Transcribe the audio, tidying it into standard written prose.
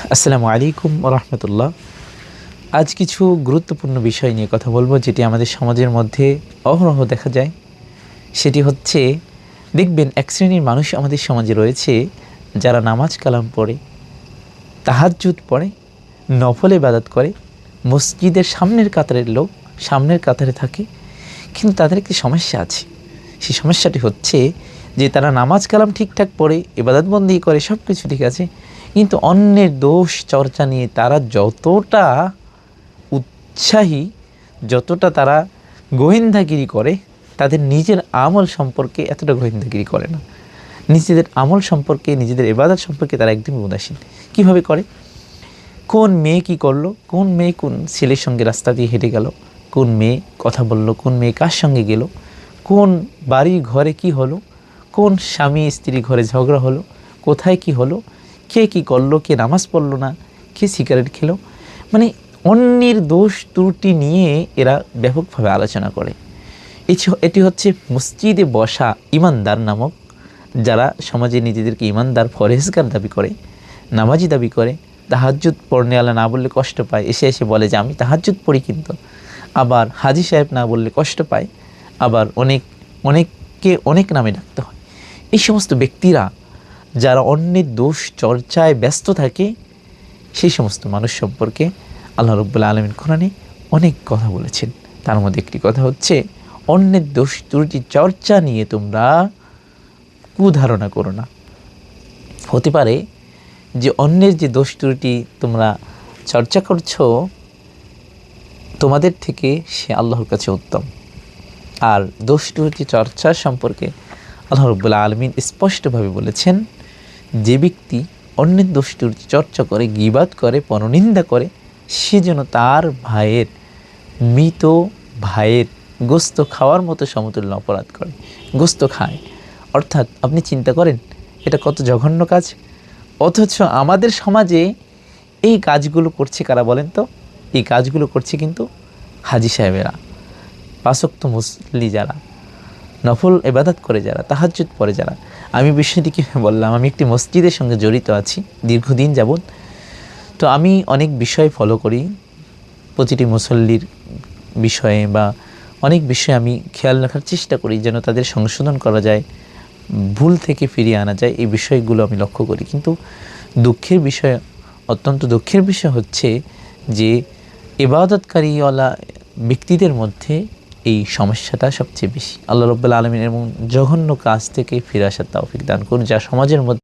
আসসালামু আলাইকুম রহমতুল্লাহ। আজ কিছু গুরুত্বপূর্ণ বিষয় নিয়ে কথা বলবো, যেটি আমাদের সমাজের মধ্যে অহরহ দেখা যায়। সেটি হচ্ছে, দেখবেন এক শ্রেণীর মানুষ আমাদের সমাজে রয়েছে যারা নামাজ কালাম পড়ে, তাহাজ্জুদ পড়ে, নফল ইবাদত করে, মসজিদের সামনের কাতারের লোক, সামনের কাতারে থাকে, কিন্তু তাদের একটি সমস্যা আছে। সেই সমস্যাটি হচ্ছে যে তারা নামাজ কালাম ঠিকঠাক পড়ে, ইবাদতবন্দি করে, সব কিছু ঠিক আছে, কিন্তু অন্যের দোষ চর্চা নিয়ে তারা যতটা উৎসাহী, যতটা তারা গোয়েন্দাগিরি করে, তাদের নিজের আমল সম্পর্কে এতটা গোয়েন্দাগিরি করে না। নিজেদের আমল সম্পর্কে, নিজেদের ইবাদত সম্পর্কে তারা একদমই উদাসীন। কীভাবে করে? কোন মেয়ে কী করলো, কোন মেয়ে কোন ছেলের সঙ্গে রাস্তা দিয়ে হেঁটে গেল, কোন মেয়ে কথা বলল, কোন মেয়ে কার সঙ্গে গেল, কোন বাড়ি ঘরে কি হলো, কোন স্বামী স্ত্রী ঘরে ঝগড়া হলো, কোথায় কি হলো, কে কী করলো, কে নামাজ পড়লো না, কে সিগারেট খেলো, মানে অন্যের দোষ ত্রুটি নিয়ে এরা ব্যাপকভাবে আলোচনা করে। এটি হচ্ছে মসজিদে বসা ইমানদার নামক, যারা সমাজে নিজেদেরকে ইমানদার ফরেজগার দাবি করে, নামাজি দাবি করে, তাহাজ্জুদ পড়নে আলা না বললে কষ্ট পায়, এসে এসে বলে যে আমি তাহাজ্জুদ পড়ি, কিন্তু আবার হাজি সাহেব না বললে কষ্ট পায়, আবার অনেককে অনেক নামে ডাকতে হয়। এই সমস্ত ব্যক্তিরা যারা অন্যের দোষ চর্চায় ব্যস্ত থাকে, সেই সমস্ত মানুষ সম্পর্কে আল্লাহ রাব্বুল আলামিন কোরআনে অনেক কথা বলেছেন। তার মধ্যে একটি কথা হচ্ছে, অন্যের দোষ ত্রুটি চর্চা নিয়ে তোমরা কুধারণা করো না। হতে পারে যে অন্যের যে দোষ ত্রুটি তোমরা চর্চা করছো, তোমাদের থেকে সে আল্লাহর কাছে উত্তম। আর দোষ ত্রুটি চর্চা সম্পর্কে আল্লাহ রাব্বুল আলামিন স্পষ্টভাবে বলেছেন, যে ব্যক্তি অন্যের দোষ ত্রুটি চর্চা করে, গীবাত করে, পরনিন্দা করে, সে যেন তার ভাইয়ের, মৃত ভাইয়ের গোস্ত খাওয়ার মতো সমতুল্য অপরাধ করে, গোস্ত খায়। অর্থাৎ আপনি চিন্তা করেন এটা কত জঘন্য কাজ। অথচ আমাদের সমাজে এই কাজগুলো করছে কারা বলেন তো? এই কাজগুলো করছে কিন্তু হাজি সাহেবেরা, পাঁচ ওয়াক্ত মুসল্লি যারা, নফল ইবাদত করে যারা, তাহাজ্জুদ পড়ে যারা। আমি বিষয়টি কীভাবে বললাম, আমি একটি মসজিদের সঙ্গে জড়িত আছি দীর্ঘদিন যাবৎ। তো আমি অনেক বিষয় ফলো করি, প্রতিটি মুসল্লির বিষয়ে বা অনেক বিষয়ে আমি খেয়াল রাখার চেষ্টা করি, যেন তাদের সংশোধন করা যায়, ভুল থেকে ফিরিয়ে আনা যায়, এই বিষয়গুলো আমি লক্ষ্য করি। কিন্তু দুঃখের বিষয়, অত্যন্ত দুঃখের বিষয় হচ্ছে যে ইবাদতকারীওয়ালা ব্যক্তিদের মধ্যে এই সমস্যাটা সবচেয়ে বেশি। আল্লাহ রাব্বুল আলামিন এমন জঘন্য কাজ থেকে ফিরে আসার তৌফিক দান করুন, যা সমাজের মধ্যে